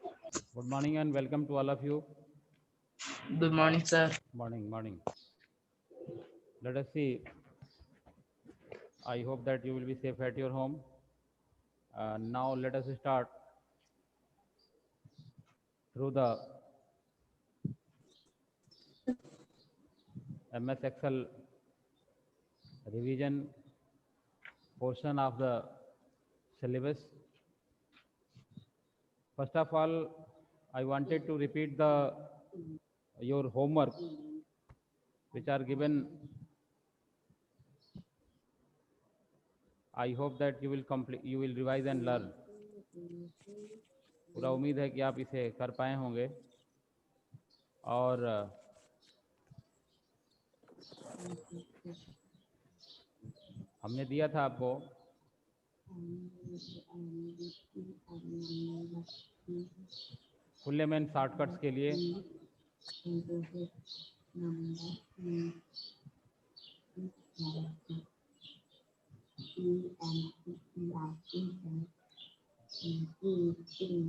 Good morning and welcome to all of you. Good morning, sir. Morning, morning. Let us see. I hope that you will be safe at your home. Now let us start through the MS Excel revision portion of the syllabus. First of all, I wanted to repeat the your homework which are given. I hope that you will complete, you will revise and learn. पूरा उम्मीद है कि आप इसे कर पाए होंगे और हमने दिया था आपको फुल नेम एंड शॉर्टकट्स के लिए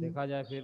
देखा जाए फिर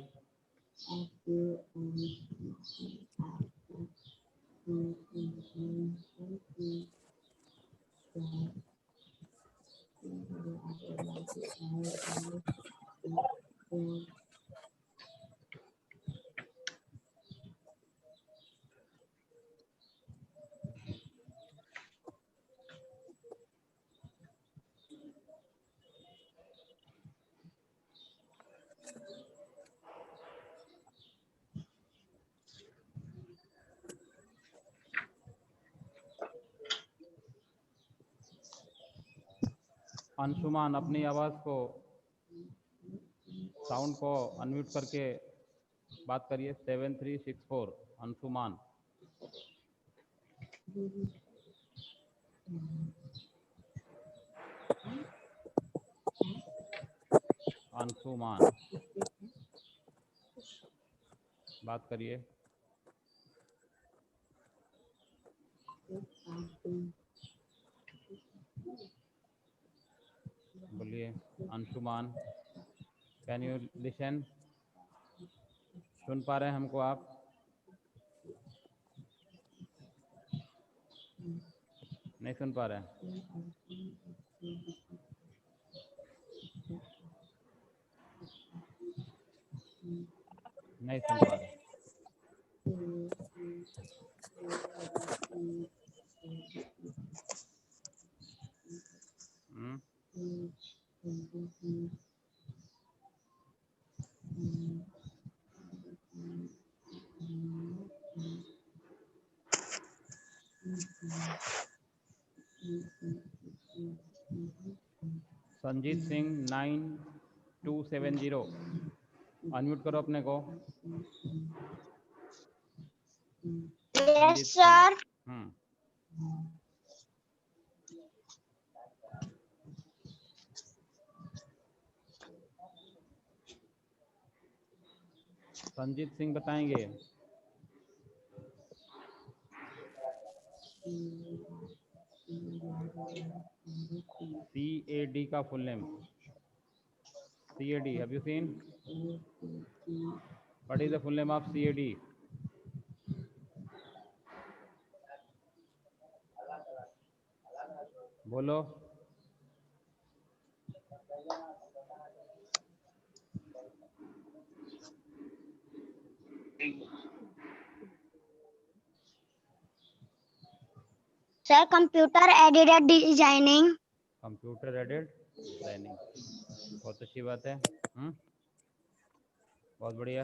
अंशुमान अपनी आवाज़ को साउंड को अनम्यूट करके बात करिए 7364 अंशुमान अंशुमान बात करिए बोलिए अंशुमान कैन यू लिसन सुन पा रहे हैं हमको आप नहीं सुन पा रहे हैं नहीं सुन पा रहे संजीत सिंह 9270 अनम्यूट करो अपने को यस सर। संजीत सिंह बताएंगे CAD का full name CAD have you seen what is the full name of CAD बोलो sir computer added designing. Computer aided designing बहुत अच्छी बात है बहुत बढ़िया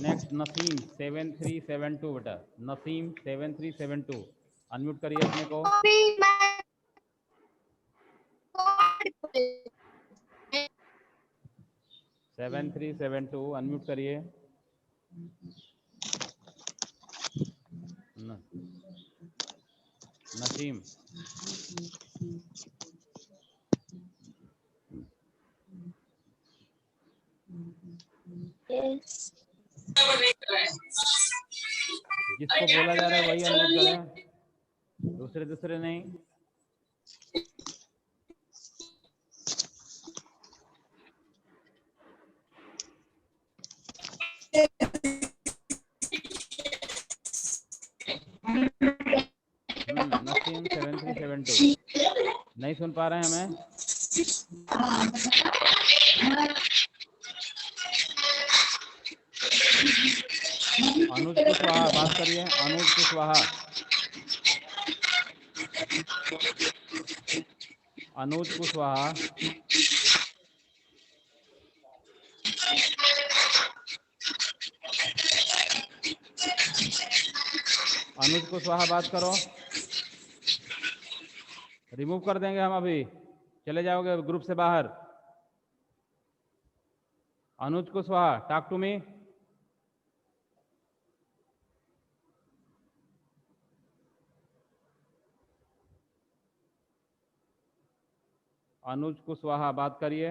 नेक्स्ट नसीम 7372 बेटा नसीम 7372 अनम्यूट करिए अपने को 7372 अनम्यूट करिए नसीम जिसको बोला जा रहा है वही अनम्यूट करें, दूसरे दूसरे नहीं। नसीम 7372 नहीं सुन पा रहे हैं हमें? अनुज कुशवाहा बात करिए, अनुज कुशवाहा। अनुज कुशवाहा। अनुज कुशवाहा बात करो। रिमूव कर देंगे हम, अभी चले जाओगे ग्रुप से बाहर। अनुज कुशवाहा, टॉक टू मी। अनुज कुशवाहा बात करिए।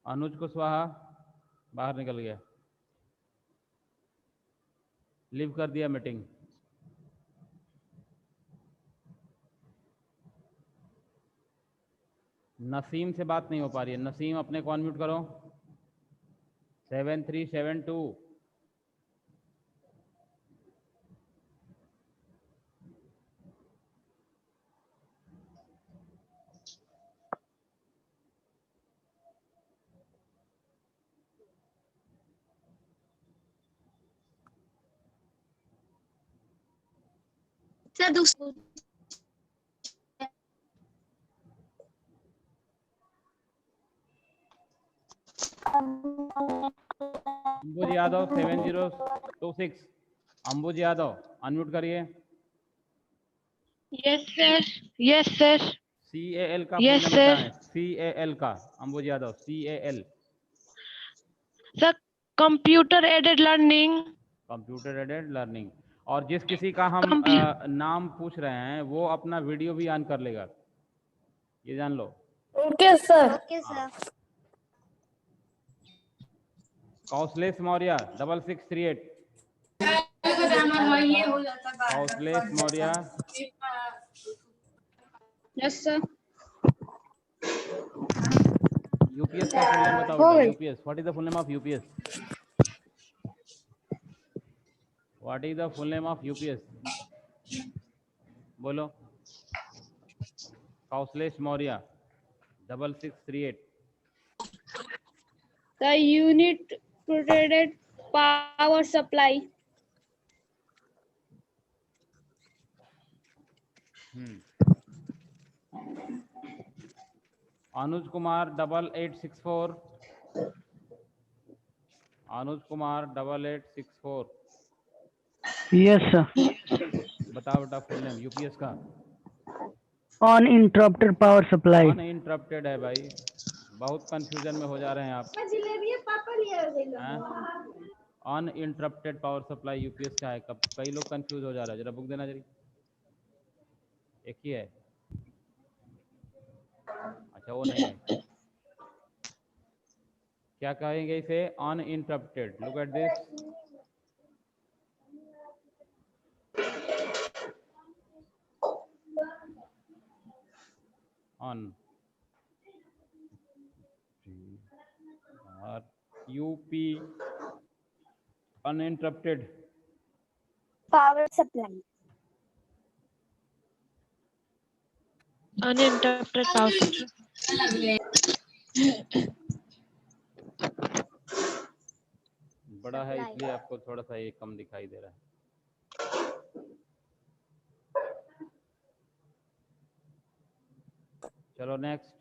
अनुज कुशवाहा बाहर निकल गया, लीव कर दिया मीटिंग। नसीम से बात नहीं हो पा रही है। नसीम अपने को अनम्यूट करो। 7372। सर दूसरा अंबुज यादव 7026। अंबुज यादव अनम्यूट करिए। Yes sir, yes sir, CAL का Yes, फुल नेम sir. बताएं। CAL का, Ambuj Yadav CAL। Sir computer aided learning. Computer aided learning. और जिस किसी का हम नाम पूछ रहे हैं वो अपना वीडियो भी ऑन कर लेगा, ये जान लो। Okay sir. Okay sir. Kaushlesh Maurya 6638। Kaushlesh Maurya. Yes sir. UPS का फुल नेम बताओ हो बेटा। गई। UPS, what is the full name of UPS? What is the full name of UPS? बोलो। Kaushlesh Maurya 6638। The unit protected power supply. Anuj Kumar 8864। Anuj Kumar 8864। Sir सर। बताओ बेटा फुल नेम यूपीएस का। Uninterrupted power supply. अनइंटरप्टेड है भाई, बहुत कंफ्यूजन में हो जा रहे हैं आप। अनइंटरप्टेड पावर सप्लाई यूपीएस क्या है? कब कई लोग कंफ्यूज हो जा रहे हैं, जरा बुक देना जरी। एक ही है, अच्छा वो नहीं है। क्या कहेंगे इसे? Uninterrupted. Look at this. On और UP uninterrupted Power supply. Uninterrupted power supply. बड़ा है इसलिए आपको थोड़ा सा ये कम दिखाई दे रहा है। चलो नेक्स्ट।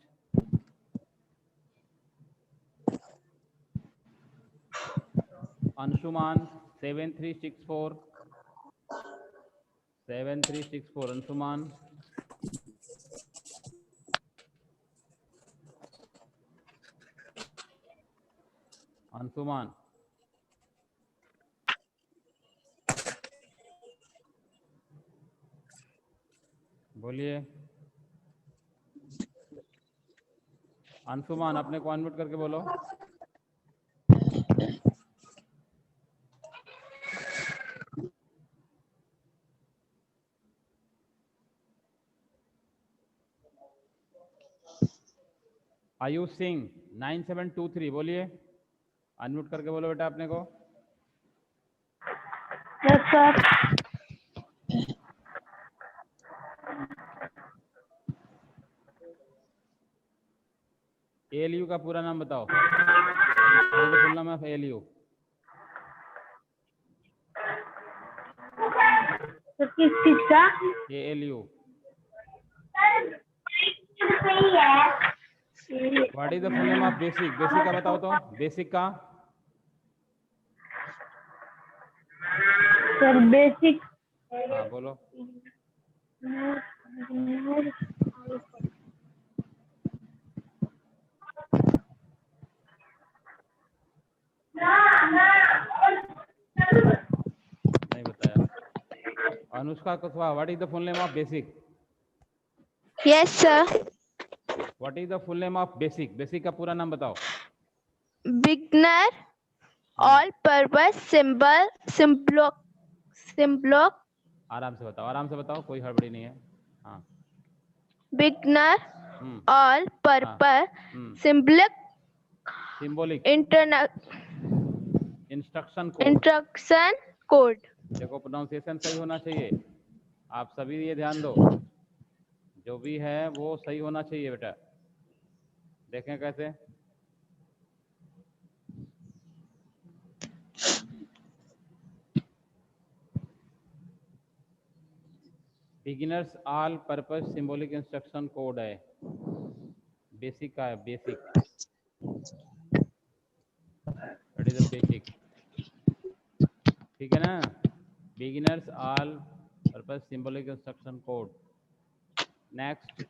अंशुमान 7364। 7364 अंशुमान। अंशुमान बोलिए। अंशुमान अपने को अनम्यूट करके बोलो। आयुष सिंह 9723 बोलिए, अनम्यूट करके बोलो बेटा अपने को। Yes, sir. ALU का पूरा नाम बताओ। फुल नाम है ALU। तो किस चीज का? ALU what is the full name of basic? Basic का बताओ तो, बेसिक का। सर बेसिक हाँ बोलो। नहीं बताया। Anushka Kushwaha what is the full name of basic? Yes sir. What is the full name of basic? Basic का पूरा नाम बताओ। बिगनर ऑल पर्पस सिंपल आराम से बताओ, आराम से बताओ, कोई हड़बड़ी नहीं है। हाँ beginner hmm all purpose simple symbolic instruction code. देखो प्रोनाउंसिएशन सही होना चाहिए, आप सभी ये ध्यान दो, जो भी है वो सही होना चाहिए बेटा। देखें कैसे। Beginners all purpose symbolic instruction code है, बेसिक का है, basic that is the basic, ठीक है ना। Beginners all purpose symbolic instruction code. Next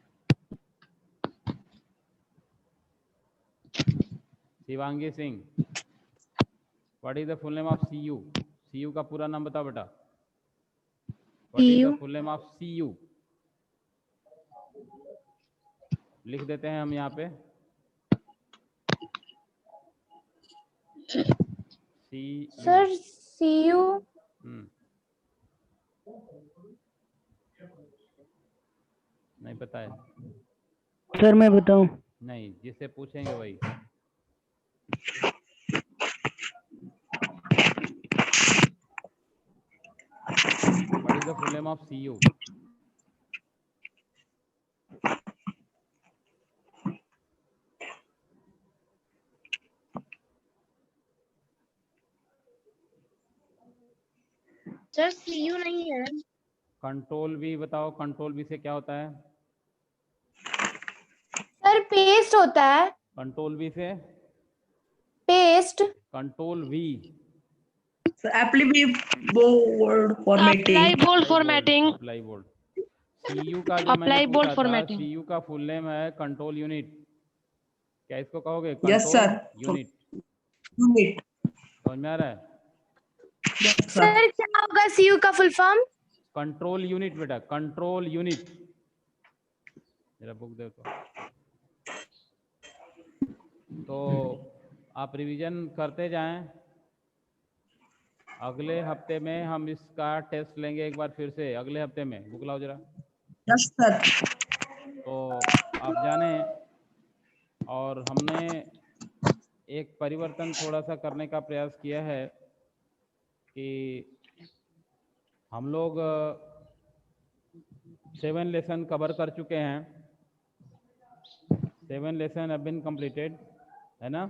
Shivangi Singh what is the full name of CU? CU का पूरा नाम बताओ बेटा। What is the full name of CU? लिख देते हैं हम यहाँ पे CU। सर CU नहीं पता है? सर मैं बताऊं? नहीं, जिससे पूछेंगे वही। What is the full name of CU? Sir CU नहीं है। कंट्रोल V बताओ, कंट्रोल V से क्या होता है? सर पेस्ट होता है। कंट्रोल V से paste. Control V Apply bold formatting. Apply bold formatting. Apply bold. CU का जो मैंने Apply bold पूछा था, formatting. CU का फुल नेम है कंट्रोल यूनिट। क्या इसको कहोगे? Yes, control sir. Unit. Unit. समझ में आ रहा है? Yes, sir. सर क्या होगा CU का फुल फॉर्म? कंट्रोल यूनिट बेटा, कंट्रोल यूनिट। मेरा बुक देखो। तो आप रिवीजन करते जाएं, अगले हफ्ते में हम इसका टेस्ट लेंगे एक बार फिर से, अगले हफ्ते में। बुक लाओ जरा। Yes, sir. तो आप जाने, और हमने एक परिवर्तन थोड़ा सा करने का प्रयास किया है कि हम लोग 7 लेसन कवर कर चुके हैं। 7 लेसन हैव बीन कंप्लीटेड, है ना।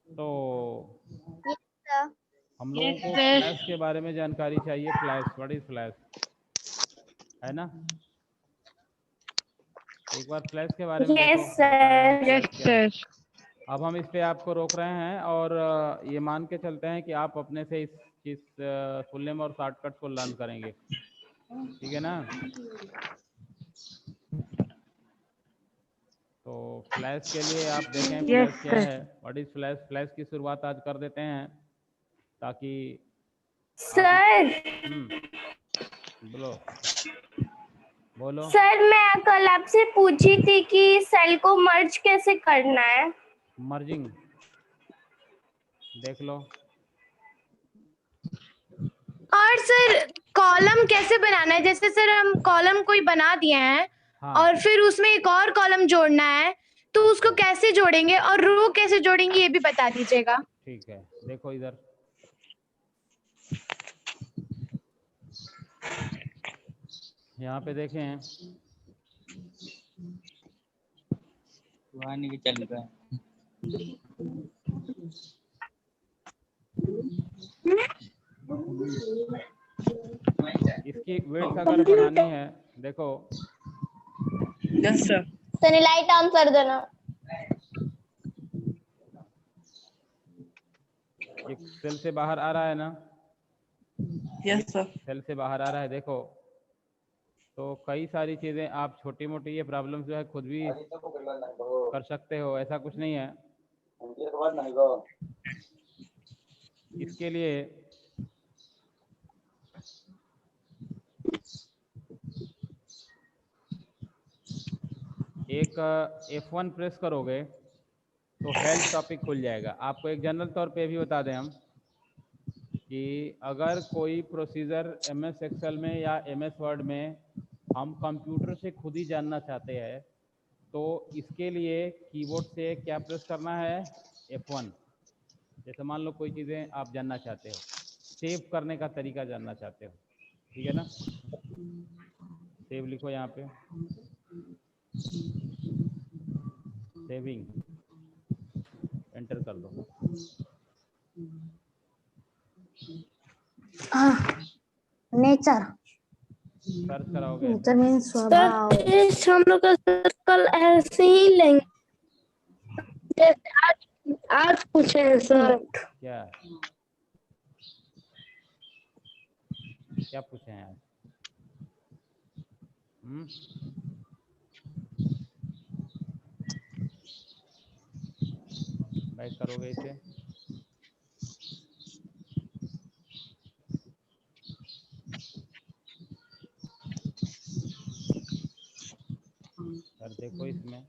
तो हम लोगों को फ्लैश के बारे में जानकारी चाहिए। फ्लैश, व्हाट इज फ्लैश, है ना। एक बार फ्लैश के बारे में देखो, बताएं फ्लैश क्या है। अब हम इस पे आपको रोक रहे हैं और ये मान के चलते हैं कि आप अपने से इस फुल नेम और शॉर्टकट को लर्न करेंगे, ठीक है ना। तो फ्लैश के लिए आप देखें फ्लैश क्या है, व्हाट इज फ्लैश। फ्लैश की शुरुआत आज कर देते हैं ताकि सर बोलो। बोलो। सर मैं कल आपसे पूछी थी कि सेल को मर्ज कैसे करना है। मर्जिंग देख लो। और सर कॉलम कैसे बनाना है, जैसे सर हम कॉलम कोई बना दिए हैं हाँ और फिर उसमें एक और कॉलम जोड़ना है, तो उसको कैसे जोड़ेंगे और रो कैसे जोड़ेंगे ये भी बता दीजिएगा। ठीक है, देखो इधर यहाँ पे देखें, वहाँ नहीं चल रहा है। इसकी वेट अगर बढ़ानी है, देखो Yes, sir. Sunny light on कर देना। एक सेल से बाहर आ रहा है ना, Yes, sir. सेल से बाहर आ रहा है, देखो। तो कई सारी चीजें आप छोटी मोटी ये प्रॉब्लम जो है खुद भी कर सकते हो, ऐसा कुछ नहीं है। इसके लिए एक F1 प्रेस करोगे तो हेल्थ टॉपिक खुल जाएगा। आपको एक जनरल तौर पे भी बता दें हम कि अगर कोई प्रोसीजर MS एक्सेल में या MS वर्ड में हम कंप्यूटर से खुद ही जानना चाहते हैं, तो इसके लिए कीबोर्ड से क्या प्रेस करना है, F1। जैसे मान लो कोई चीज़ें आप जानना चाहते हो, सेव करने का तरीका जानना चाहते हो, ठीक है ना। सेव लिखो यहाँ पे, सेविंग, एंटर कर दो। नेचर सर्च कराओगे, नेचर मीन्स स्वभाव। हम लोग का सर्कल ऐसे ही लेंगे जैसे आज पूछे हैं सर। क्या क्या पूछे हैं आज? बैक करोगे इसे, सर देखो इसमें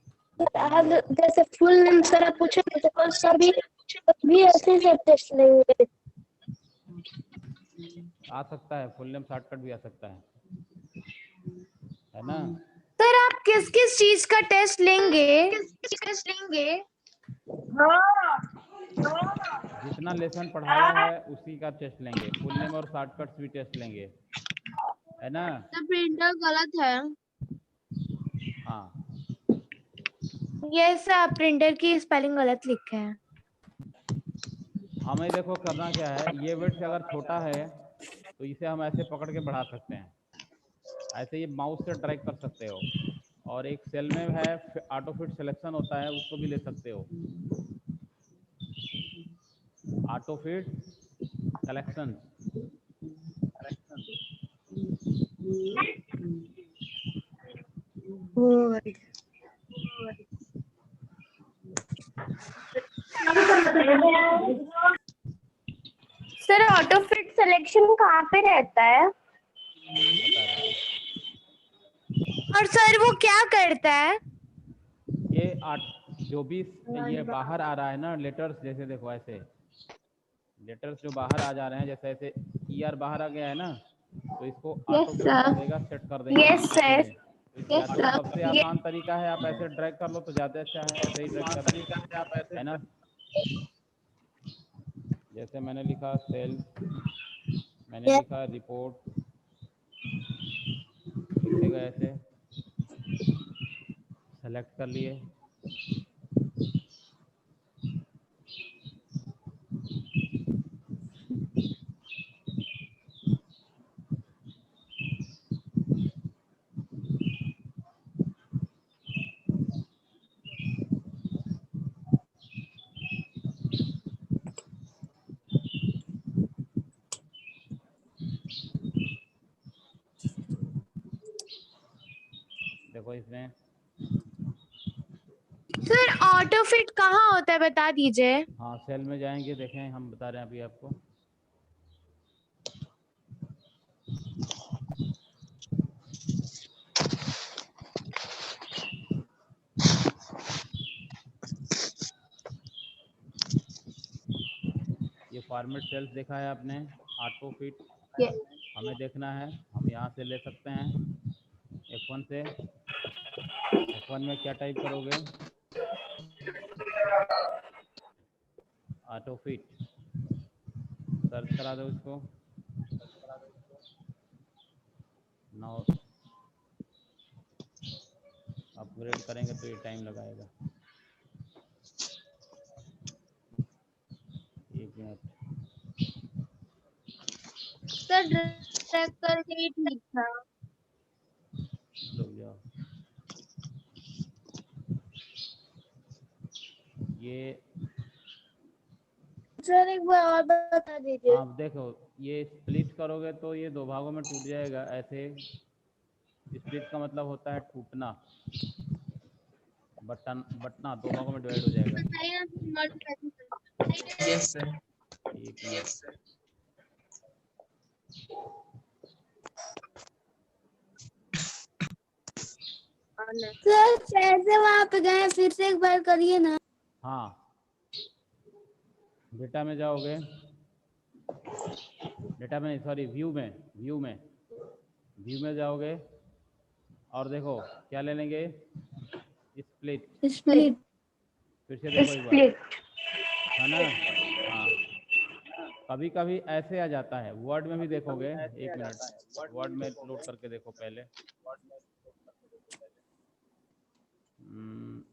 आज जैसे फुल नेम सर पूछे तो कल सर भी ऐसे ही सब टेस्ट लेंगे। आ सकता है, फुल नेम शॉर्टकट भी आ सकता है ना। सर आप किस किस चीज का टेस्ट लेंगे? जितना लेसन पढ़ाया है उसी का टेस्ट लेंगे, फुल नेम और शॉर्टकट्स भी टेस्ट लेंगे, है ना। तो प्रिंटर गलत है। हाँ यस सर, प्रिंटर की स्पेलिंग गलत लिखे हैं। हमें देखो करना क्या है, ये वर्ड अगर छोटा है तो इसे हम ऐसे पकड़ के बढ़ा सकते हैं, ऐसे ये माउस से ड्रैग कर सकते हो। और एक सेल में है ऑटो फिट सिलेक्शन होता है, उसको भी ले सकते हो, auto fit selection. Sir auto fit selection कहाँ पे रहता है? और सर वो क्या करता है? ये जो भी ये बाहर आ रहा है ना लेटर्स, जैसे देखो ऐसे लेटर्स जो बाहर आ जा रहे हैं, जैसे ऐसे ER बाहर आ गया है ना, तो इसको ऑटो फिट कर देगा, सेट कर देगा। Yes sir. या तो सबसे आसान तरीका है आप ऐसे ड्रैग कर लो तो ज्यादा अच्छा है, ऐसे ही ड्रैग कर, है ना। जैसे मैंने लिखा सेल, मैंने लिखा रिपोर्ट, लिखेगा ऐसे, सेलेक्ट कर लिए, देखो इसमें। सर ऑटो फिट कहाँ होता है बता दीजिए। हाँ सेल में जाएंगे, देखें हम बता रहे हैं अभी आपको। फॉर्मेट सेल्स देखा है आपने, ऑटो फिट Yes. हमें देखना है, हम यहाँ से ले सकते हैं F1 से। F1 में क्या टाइप करोगे, ऑटो फिट, सर्च करा दो इसको। नाउ अपग्रेड करेंगे तो ये टाइम लगाएगा, 1 मिनट। सर ट्रैक करके ही ठीक था। रुक जाओ, ये सर एक बार और बता दीजिए। आप देखो, ये स्प्लिट करोगे तो ये 2 भागों में टूट जाएगा ऐसे। स्प्लिट का मतलब होता है टूटना, बटना 2 भागों में डिवाइड हो जाएगा। Yes, sir. एक मिनट, सर कैसे वहाँ पे गए, फिर से एक बार करिए ना। हाँ डेटा में जाओगे, डेटा में सॉरी व्यू में जाओगे और देखो क्या ले लेंगे, स्प्लिट। स्प्लिट। फिर से देखो एक बार, है ना। हाँ कभी कभी ऐसे आ जाता है, वर्ड में भी देखोगे। 1 मिनट, वर्ड में लोड करके देखो पहले।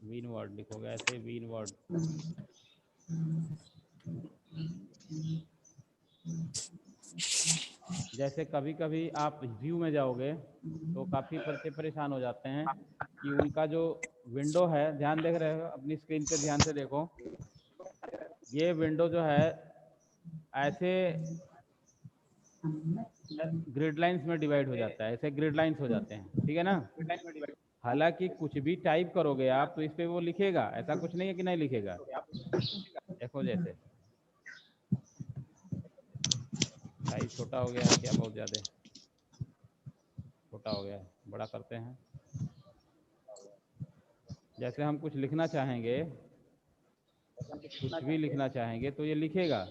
वीन वर्ड लिखोगे ऐसे, वीन वर्ड। जैसे कभी कभी आप व्यू में जाओगे तो काफ़ी बच्चे परेशान हो जाते हैं कि उनका जो विंडो है, ध्यान देख रहे हो अपनी स्क्रीन पे, ध्यान से देखो, ये विंडो जो है ऐसे ग्रिड लाइंस में डिवाइड हो जाता है, ऐसे ग्रिड लाइंस हो जाते हैं, ठीक है ना। हालांकि कुछ भी टाइप करोगे आप तो इस पे वो लिखेगा, ऐसा कुछ नहीं है कि नहीं लिखेगा। देखो जैसे साइज छोटा हो गया है क्या, बहुत ज़्यादा छोटा हो गया है, बड़ा करते हैं। जैसे हम कुछ लिखना चाहेंगे, कुछ भी लिखना चाहेंगे तो ये लिखेगा,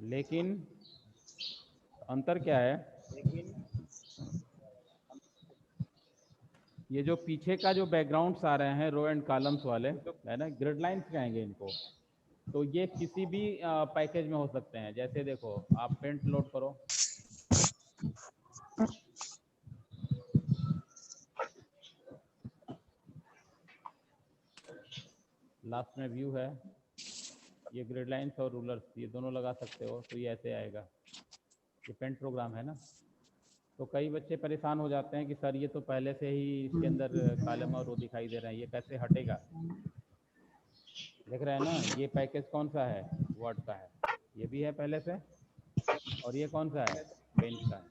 लेकिन अंतर क्या है, ये जो पीछे का जो बैकग्राउंड्स आ रहे हैं रो एंड कॉलम्स वाले, है ना, ग्रिड लाइंस कहेंगे इनको, तो ये किसी भी पैकेज में हो सकते हैं। जैसे देखो आप पेंट लोड करो, लास्ट में व्यू है, ये ग्रिड लाइंस और रूलर्स ये दोनों लगा सकते हो, तो ये ऐसे आएगा। ये पेंट प्रोग्राम है ना। तो कई बच्चे परेशान हो जाते हैं कि सर ये तो पहले से ही इसके अंदर कॉलम और रो दिखाई दे रहे हैं, ये कैसे हटेगा। देख रहे हैं ना, ये पैकेज कौन सा है, वर्ड का है, ये भी है पहले से, और ये कौन सा है, पेंट का है।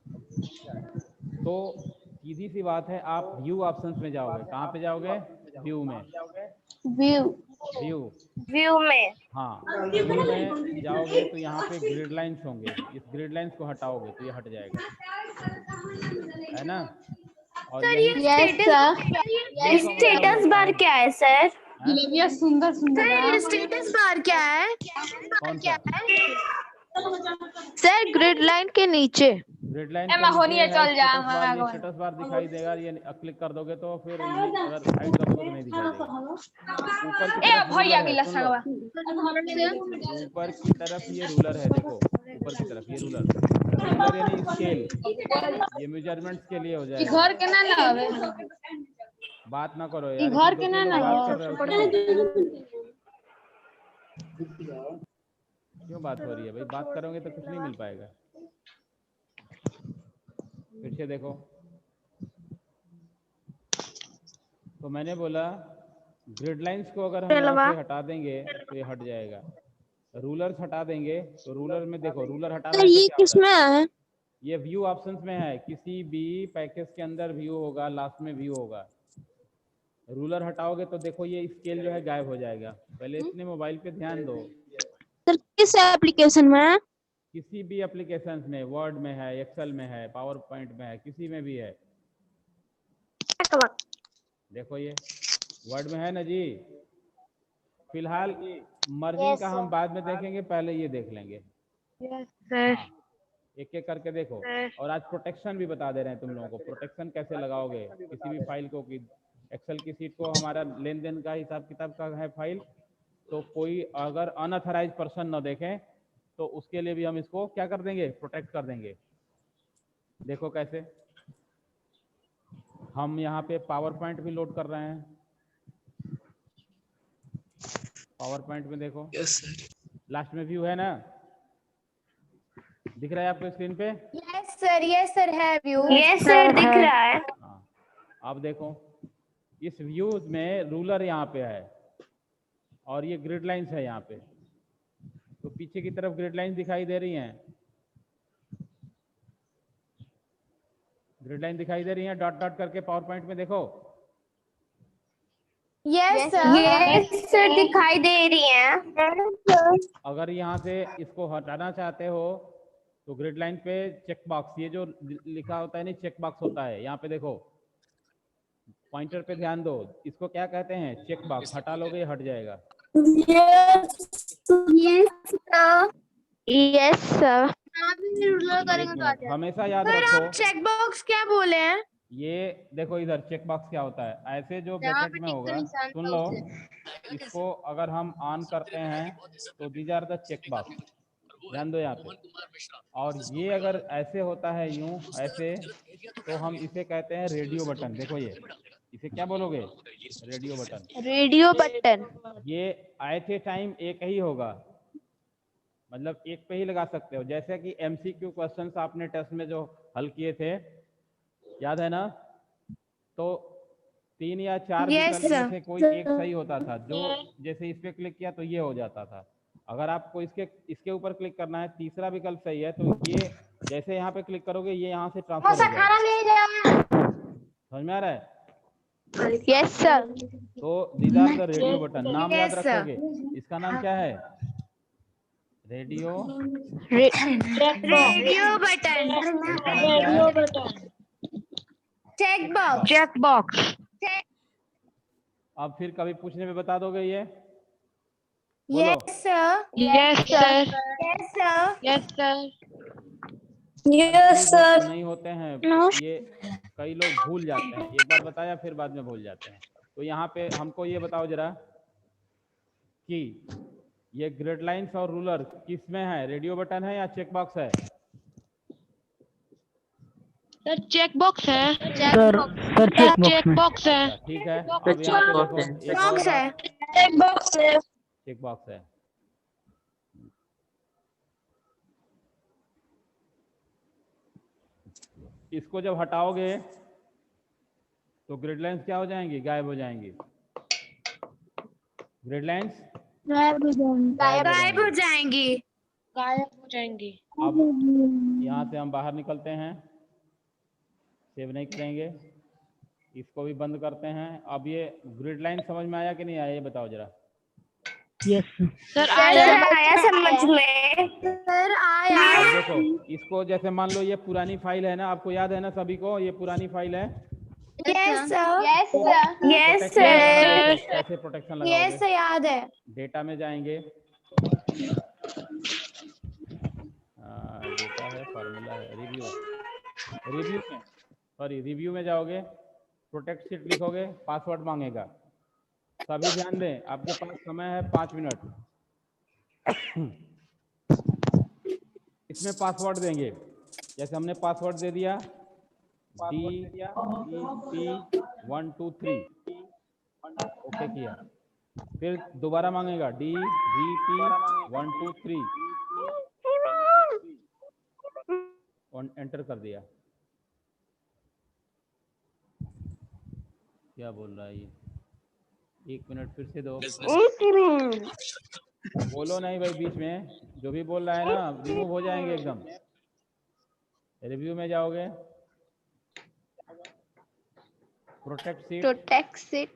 तो सीधी सी बात है, आप व्यू ऑप्शंस में जाओगे, कहाँ पे जाओगे, व्यू में, व्यू में, हाँ व्यू में जाओगे तो यहाँ पे ग्रिड लाइंस होंगे, इस ग्रिड लाइंस को हटाओगे तो ये हट जाएगा, है ना। और सर यही ये स्टेटस बार क्या है सर? सुंदर सर ये स्टेटस बार क्या है? कौन सा, सर ग्रिड लाइन के नीचे, ग्रिड लाइन स्टेटस बार दिखाई देगा। ये क्लिक कर दोगे तो फिर अगर हाइड कर दोगे तो नहीं दिखाई देगा। ऊपर की तरफ ये रूलर है, देखो ऊपर की तरफ ये रूलर यानी स्केल, ये मेजरमेंट्स के लिए हो जाएगा। घर के ना लावे, बात ना करो यार, घर के ना बात कर रहे हो क्यों बात हो रही है भाई, बात करोगे तो कुछ नहीं मिल पाएगा। फिर से देखो, तो मैंने बोला ग्रिड लाइंस को अगर हम यहाँ से हटा देंगे तो ये हट जाएगा, रूलर्स हटा देंगे तो रूलर में देखो, रूलर हटाना ये किसमें है? ये व्यू ऑप्शंस में है, किसी भी पैकेज के अंदर व्यू होगा, लास्ट में व्यू होगा। रूलर हटाओगे तो देखो ये स्केल जो है गायब हो जाएगा। पहले इसने मोबाइल पे ध्यान दो। सर किस एप्लीकेशन में है? किसी भी एप्लीकेशन में, वर्ड में है, एक्सेल में है, पावर पॉइंट में है, किसी में भी है। देखो ये वर्ड में है ना जी, फिलहाल मर्जिंग का हम बाद में देखेंगे, पहले ये देख लेंगे। सर। हाँ, एक एक करके देखो। और आज प्रोटेक्शन भी बता दे रहे हैं तुम लोगों को, प्रोटेक्शन कैसे लगाओगे किसी भी फाइल को। कि एक्सेल की सीट को हमारा लेन देन का हिसाब किताब का है फाइल, तो कोई अगर अनऑथराइज पर्सन न देखें तो उसके लिए भी हम इसको क्या कर देंगे, प्रोटेक्ट कर देंगे। देखो कैसे हम यहाँ पे पावर पॉइंट भी लोड कर रहे हैं। पावर पॉइंट में देखो Yes, sir. लास्ट में व्यू है ना, दिख रहा है आपको स्क्रीन पे? यस सर है व्यू। यस सर दिख रहा है। हाँ, अब देखो इस व्यू में रूलर यहाँ पे है और ये ग्रिड लाइंस है यहाँ पे, तो पीछे की तरफ ग्रिड लाइंस दिखाई दे रही हैं, ग्रिड लाइन दिखाई दे रही है डॉट डॉट करके पावर पॉइंट में देखो। यस सर दिखाई दे रही है। अगर यहाँ से इसको हटाना चाहते हो तो ग्रिड लाइन पे चेक बॉक्स, ये जो लिखा होता है नहीं चेक बॉक्स होता है, यहाँ पे देखो पॉइंटर पे ध्यान दो, इसको क्या कहते हैं, चेक बॉक्स। हटा लोगे हट जाएगा। Yes sir. हमेशा याद सर रखो आप चेक बॉक्स क्या बोले हैं? ये देखो इधर चेक बॉक्स क्या होता है, ऐसे जो ब्रैकेट में होगा, सुन लो, इसको अगर हम ऑन करते हैं तो these are the check box, ध्यान दो यहाँ पे। और ये अगर ऐसे होता है यूं ऐसे, तो हम इसे कहते हैं रेडियो बटन। देखो ये, इसे क्या बोलोगे, रेडियो बटन। Radio button. ये एट ए टाइम एक ही होगा, मतलब एक पे ही लगा सकते हो। जैसे कि एमसीक्यू क्वेश्चंस आपने टेस्ट में जो हल किए थे, याद है ना, तो 3 या 4 Yes, विकल्प में sir. से कोई एक सही होता था, जो जैसे इस पे क्लिक किया तो ये हो जाता था। अगर आपको इसके ऊपर क्लिक करना है, तीसरा विकल्प सही है, तो ये जैसे यहाँ पे क्लिक करोगे ये यहाँ से ट्रांसफर हो जाएगा। समझ में आ रहा है? Yes sir. तो these are the radio button. नाम याद Yes, sir. रखोगे, इसका नाम क्या है, radio radio button. Radio button, check box. Check box. अब फिर कभी पूछने में बता दोगे ये, बोलो। Yes sir. Yes sir. Yes sir. Yes sir. Yes sir. नहीं होते हैं ये, कई लोग भूल जाते हैं, एक बार बताया फिर बाद में भूल जाते हैं। तो यहाँ पे हमको ये बताओ जरा कि ये ग्रिड लाइंस और रूलर किस में है, रेडियो बटन है या चेक बॉक्स है? सर चेक बॉक्स है। सर चेक बॉक्स है। है। ठीक है, अब यहाँ पे देखो एक और बॉक्स है। बात, चेक बॉक्स है। इसको जब हटाओगे तो ग्रिड लाइंस क्या हो जाएंगी, गायब हो जाएंगी। ग्रिड लाइंस गायब हो जाएंगी। अब यहाँ से हम बाहर निकलते हैं, सेव नहीं करेंगे, इसको भी बंद करते हैं। अब ये ग्रिड लाइन समझ में आया कि नहीं आया, ये बताओ जरा। यस सर आया समझ में। सर आया। अब देखो इसको, जैसे मान लो ये पुरानी फाइल है ना, आपको याद है ना सभी को, ये पुरानी फाइल है। Yes sir. Yes protection sir. लगाओगे, कैसे प्रोटेक्शन लगाओगे? यस याद है। डेटा में जाएंगे, डेटा है, फार्मूला है, रिव्यू में जाओगे, प्रोटेक्ट सीट लिखोगे, पासवर्ड मांगेगा। सभी ध्यान दें, आपके पास समय है 5 मिनट। इसमें पासवर्ड देंगे, जैसे हमने पासवर्ड दे दिया DVP123, ओके किया, फिर दोबारा मांगेगा DVP123, एंटर कर दिया। क्या बोल रहा है ये, 1 मिनट फिर से दो। बोलो नहीं भाई, बीच में जो भी बोल रहा है ना रिमूव हो जाएंगे एकदम। रिव्यू में जाओगे, प्रोटेक्ट सीट,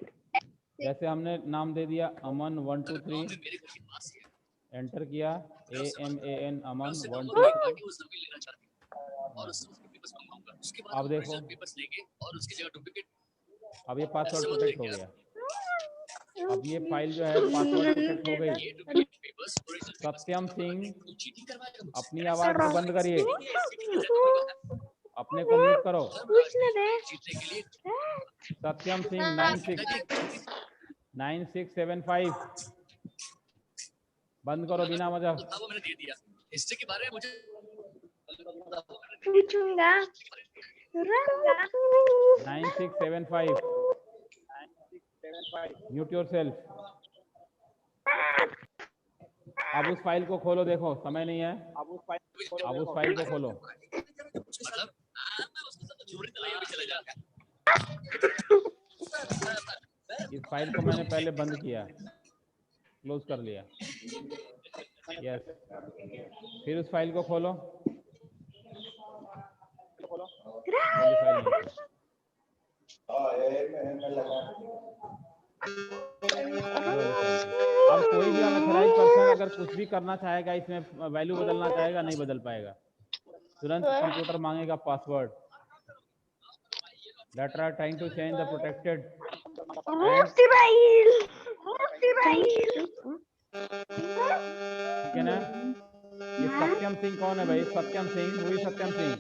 जैसे हमने नाम दे दिया अमन 123, एंटर किया, AMAN अमन 123। अब देखो, अब ये पासवर्ड प्रोटेक्ट हो गया। अब ये फाइल जो है पासवर्ड प्रोटेक्ट हो गई। सत्यम सिंह अपनी आवाज को बंद करिए, अपने को म्यूट करो। सत्यम सिंह 9675 बंद करो बिना वजह। पूछूंगा 9675 म्यूट योरसेल्फ। अब उस फाइल को खोलो, देखो समय नहीं है, अब उस फाइल को खोलो। इस फाइल को मैंने पहले बंद किया, क्लोज कर लिया। यस, फिर उस फाइल को खोलो। वाली फाइल नहीं थी। अब कोई भी अनऑथराइज्ड पर्सन अगर कुछ भी करना चाहेगा, इसमें वैल्यू बदलना चाहेगा, नहीं बदल पाएगा। तुरंत कंप्यूटर मांगेगा password. that are trying to change the protected ठीक है ना। ये सत्यम सिंह कौन है भाई? सत्यम सिंह, वही सत्यम सिंह।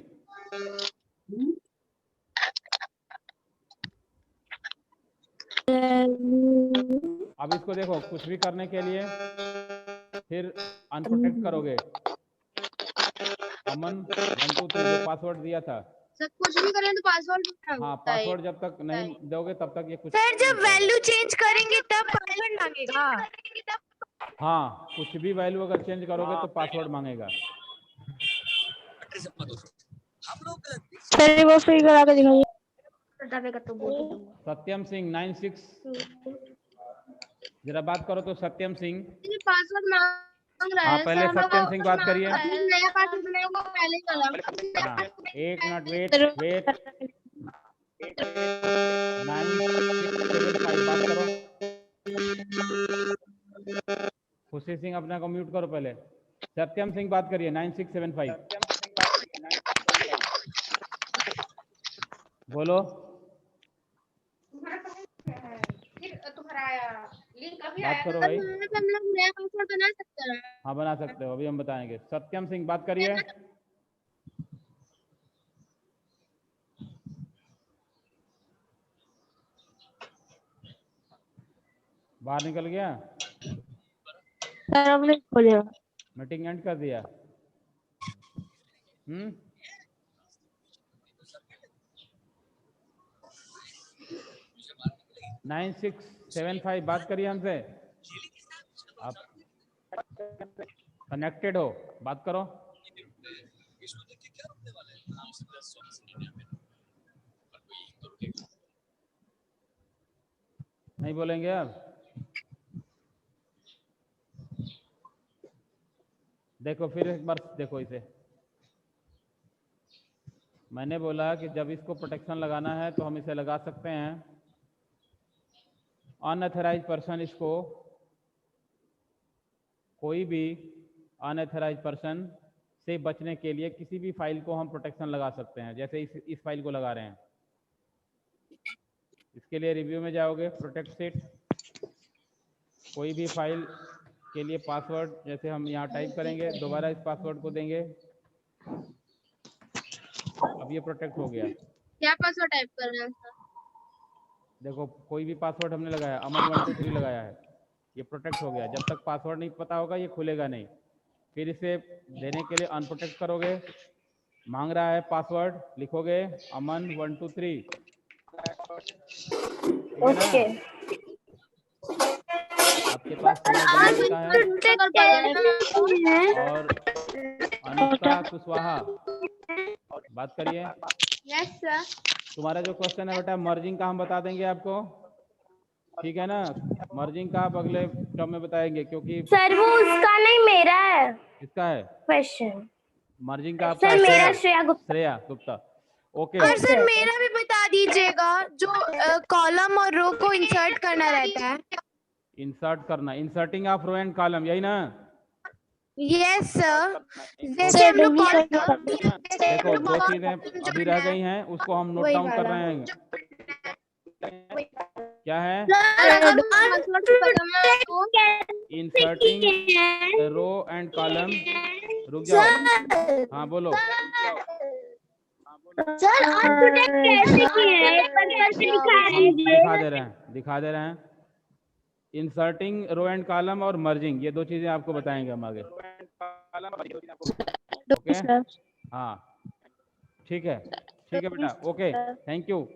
अब इसको देखो, कुछ भी करने के लिए फिर अनप्रोटेक्ट करोगे। अमन 1 2 3 जो पासवर्ड दिया था, सर कुछ भी करें तो पासवर्ड। हाँ, पासवर्ड जब तक नहीं दोगे तब तक ये कुछ। सर जब वैल्यू चेंज करेंगे तब पासवर्ड मांगेगा। हाँ, कुछ भी वैल्यू अगर चेंज करोगे तो पासवर्ड मांगेगा। सर वो फिर करा के दिखाइए। सत्यम सिंह 96 जरा बात करो तो। सत्यम सिंह पासवर्ड मांग रहा है। हाँ, पहले सत्यम सिंह बात करिए। नया पासवर्ड बनाएगा पहले वाला। हाँ, 1 मिनट वेट। 9675 बात करो। खुशी सिंह अपने को म्यूट करो पहले। सत्यम सिंह बात करिए 9675। बोलो। बात करो भाई। हम लोग नया पासवर्ड बना सकते हैं। हाँ, बना सकते हो, अभी हम बताएंगे। सत्यम सिंह बात करिए। बाहर निकल गया। सर अब नहीं खोलेगा। मीटिंग एंड कर दिया। 9675 बात करिए हमसे। आप कनेक्टेड हो, बात करो। नहीं बोलेंगे अब? देखो फिर एक बार देखो इसे। मैंने बोला कि जब इसको प्रोटेक्शन लगाना है तो हम इसे लगा सकते हैं। अनऑथराइज्ड पर्सन, इसको कोई भी अनऑथराइज्ड पर्सन से बचने के लिए किसी भी फाइल को हम प्रोटेक्शन लगा सकते हैं। जैसे इस फाइल को लगा रहे हैं। इसके लिए रिव्यू में जाओगे, प्रोटेक्ट सेट, कोई भी फाइल के लिए पासवर्ड जैसे हम यहाँ टाइप करेंगे, दोबारा इस पासवर्ड को देंगे। अब ये प्रोटेक्ट हो गया। क्या पासवर्ड टाइप कर रहे हैं सर? देखो, कोई भी पासवर्ड हमने लगाया, अमन 1 2 3 लगाया है, ये प्रोटेक्ट हो गया। जब तक पासवर्ड नहीं पता होगा ये खुलेगा नहीं। फिर इसे देने के लिए अनप्रोटेक्ट करोगे, मांग रहा है पासवर्ड, लिखोगे अमन 1 2 3। ओके। आपके पास पूरा तरीका है। और अनुष्का कुशवाहा बात करिए। Yes sir. तुम्हारा जो क्वेश्चन है बेटा, मर्जिंग का हम बता देंगे आपको, ठीक है ना। मर्जिंग का आप अगले टर्म में बताएंगे, क्योंकि सर वो उसका नहीं, मेरा है किसका है क्वेश्चन। मर्जिंग का? आपका सर मेरा श्रेया गुप्ता। ओके। और सर मेरा भी बता दीजिएगा, जो कॉलम और रो को इंसर्ट करना रहता है। इंसर्ट करना, inserting of row and column, यही ना? Yes sir. जैसे हम लोग देखो, 2 चीजें अभी रह गई हैं, उसको हम नोट डाउन कर रहे हैं। क्या है? Inserting row and column. रुक जाओ, हाँ बोलो। सर कैसे किए हैं एक बार करके दिखा दे रहे हैं। इंसर्टिंग रो एंड कॉलम और मर्जिंग, ये दो चीजें आपको बताएंगे हम आगे। ओके, हाँ ठीक है बेटा, ओके, थैंक यू।